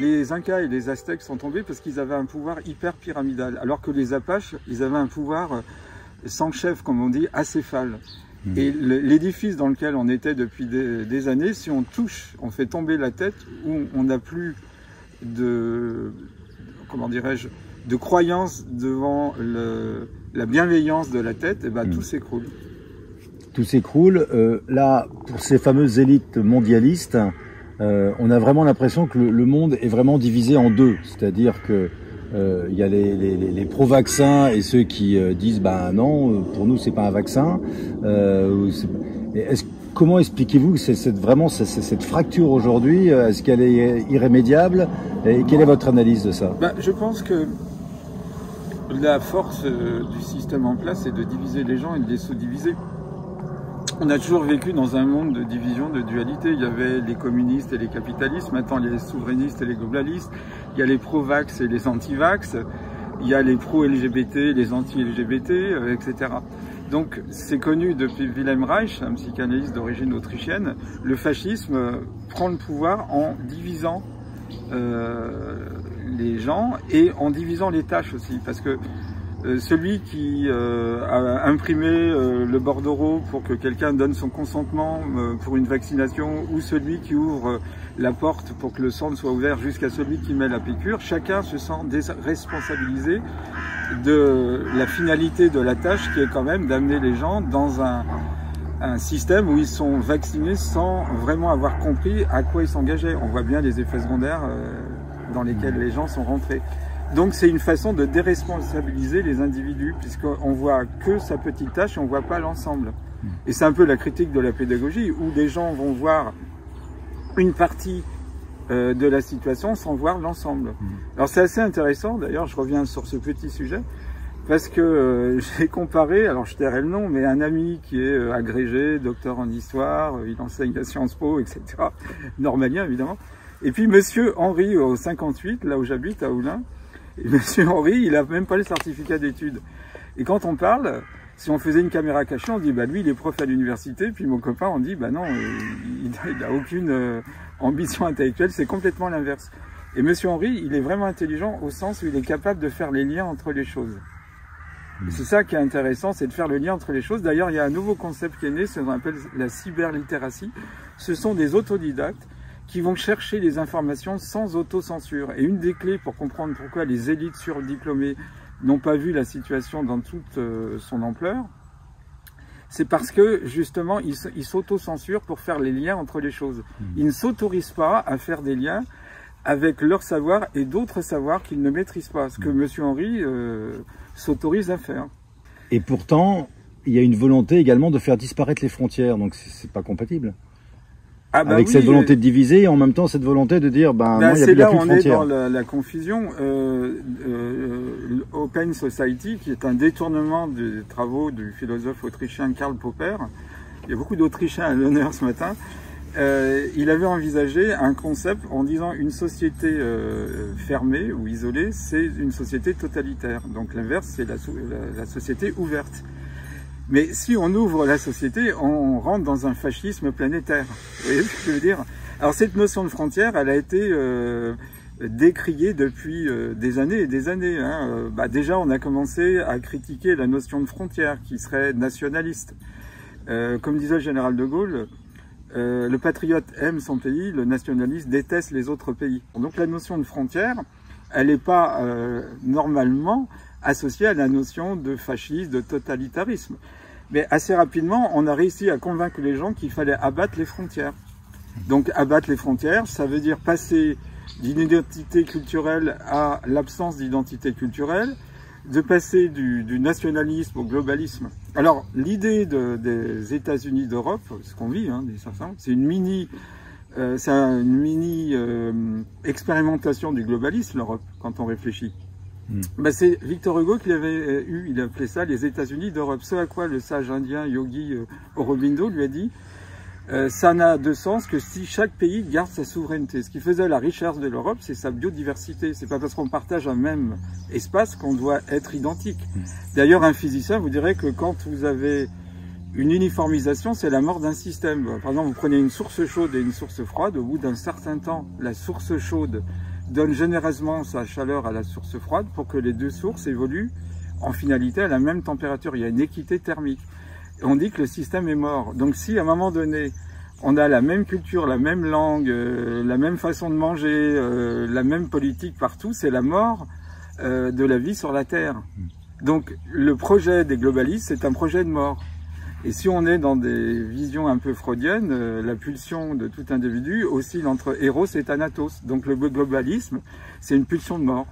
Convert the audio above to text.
les Incas et les Aztèques sont tombés parce qu'ils avaient un pouvoir hyper pyramidal, alors que les Apaches, ils avaient un pouvoir sans chef, comme on dit, acéphale. Et l'édifice dans lequel on était depuis des années, si on touche, on fait tomber la tête, où on n'a plus de, comment dirais-je, de croyance devant la bienveillance de la tête, et ben tout s'écroule. Tout s'écroule. Là, pour ces fameuses élites mondialistes, on a vraiment l'impression que le monde est vraiment divisé en deux. C'est-à-dire que il y a les pro-vaccins et ceux qui disent bah non, pour nous c'est pas un vaccin. Comment expliquez-vous cette fracture aujourd'hui? Est-ce qu'elle est irrémédiable? Et quelle est votre analyse de ça? Je pense que la force du système en place, c'est de diviser les gens et de les sous-diviser. On a toujours vécu dans un monde de division, de dualité. Il y avait les communistes et les capitalistes, maintenant il y a les souverainistes et les globalistes, il y a les pro-vax et les anti-vax, il y a les pro-LGBT et les anti-LGBT, etc. Donc c'est connu depuis Wilhelm Reich, un psychanalyste d'origine autrichienne, le fascisme prend le pouvoir en divisant les gens et en divisant les tâches aussi, parce que celui qui a imprimé le bordereau pour que quelqu'un donne son consentement pour une vaccination, ou celui qui ouvre la porte pour que le centre soit ouvert jusqu'à celui qui met la piqûre, chacun se sent responsabilisé de la finalité de la tâche, qui est quand même d'amener les gens dans un système où ils sont vaccinés sans vraiment avoir compris à quoi ils s'engageaient. On voit bien les effets secondaires dans lesquels les gens sont rentrés. Donc c'est une façon de déresponsabiliser les individus, puisqu'on voit que sa petite tâche et on ne voit pas l'ensemble. Et c'est un peu la critique de la pédagogie, où les gens vont voir une partie de la situation sans voir l'ensemble. Alors c'est assez intéressant, d'ailleurs je reviens sur ce petit sujet, parce que j'ai comparé, alors je tairai le nom, mais un ami qui est agrégé, docteur en histoire, il enseigne à Sciences Po, etc., normalien évidemment, et puis monsieur Henri au 58, là où j'habite, à Oulin. Et monsieur Henri, il n'a même pas le certificat d'études. Et quand on parle, si on faisait une caméra cachée, on dit bah lui il est prof à l'université, puis mon copain on dit bah non, il n'a aucune ambition intellectuelle, c'est complètement l'inverse. Et monsieur Henri, il est vraiment intelligent au sens où il est capable de faire les liens entre les choses. Et c'est ça qui est intéressant, c'est de faire le lien entre les choses. D'ailleurs, il y a un nouveau concept qui est né, ce qu'on appelle la cyberlittératie. Ce sont des autodidactes qui vont chercher les informations sans autocensure. Et une des clés pour comprendre pourquoi les élites surdiplômées n'ont pas vu la situation dans toute son ampleur, c'est parce que justement ils s'autocensurent pour faire les liens entre les choses. Ils ne s'autorisent pas à faire des liens avec leur savoir et d'autres savoirs qu'ils ne maîtrisent pas, ce que M. Henri s'autorise à faire. Et pourtant, il y a une volonté également de faire disparaître les frontières, donc c'est pas compatible. Avec cette volonté de diviser et en même temps cette volonté de dire non, il n'y a plus de frontières. C'est là où on est dans la confusion. Open Society, qui est un détournement des travaux du philosophe autrichien Karl Popper, il y a beaucoup d'Autrichiens à l'honneur ce matin, il avait envisagé un concept en disant une société fermée ou isolée, c'est une société totalitaire. Donc l'inverse, c'est la société ouverte. Mais si on ouvre la société, on rentre dans un fascisme planétaire. Vous voyez ce que je veux dire? Alors cette notion de frontière, elle a été décriée depuis des années et des années. Déjà, on a commencé à critiquer la notion de frontière, qui serait nationaliste. Comme disait le général de Gaulle, le patriote aime son pays, le nationaliste déteste les autres pays. Donc la notion de frontière, elle n'est pas normalement associée à la notion de fascisme, de totalitarisme. Mais assez rapidement, on a réussi à convaincre les gens qu'il fallait abattre les frontières. Donc abattre les frontières, ça veut dire passer d'une identité culturelle à l'absence d'identité culturelle, de passer du nationalisme au globalisme. Alors l'idée des États-Unis d'Europe, ce qu'on vit, c'est une mini expérimentation du globalisme, l'Europe, quand on réfléchit. C'est Victor Hugo qui l'avait eu, il appelait ça les États-Unis d'Europe. Ce à quoi le sage indien Yogi Aurobindo lui a dit ça n'a de sens que si chaque pays garde sa souveraineté. Ce qui faisait la richesse de l'Europe, c'est sa biodiversité. C'est pas parce qu'on partage un même espace qu'on doit être identique. D'ailleurs, un physicien vous dirait que quand vous avez une uniformisation, c'est la mort d'un système. Par exemple, vous prenez une source chaude et une source froide. Au bout d'un certain temps, la source chaude donne généreusement sa chaleur à la source froide pour que les deux sources évoluent en finalité à la même température. Il y a une équité thermique. Et on dit que le système est mort. Donc si à un moment donné, on a la même culture, la même langue, la même façon de manger, la même politique partout, c'est la mort de la vie sur la Terre. Donc le projet des globalistes, c'est un projet de mort. Et si on est dans des visions un peu freudiennes, la pulsion de tout individu oscille entre Eros et Thanatos. Donc le globalisme, c'est une pulsion de mort.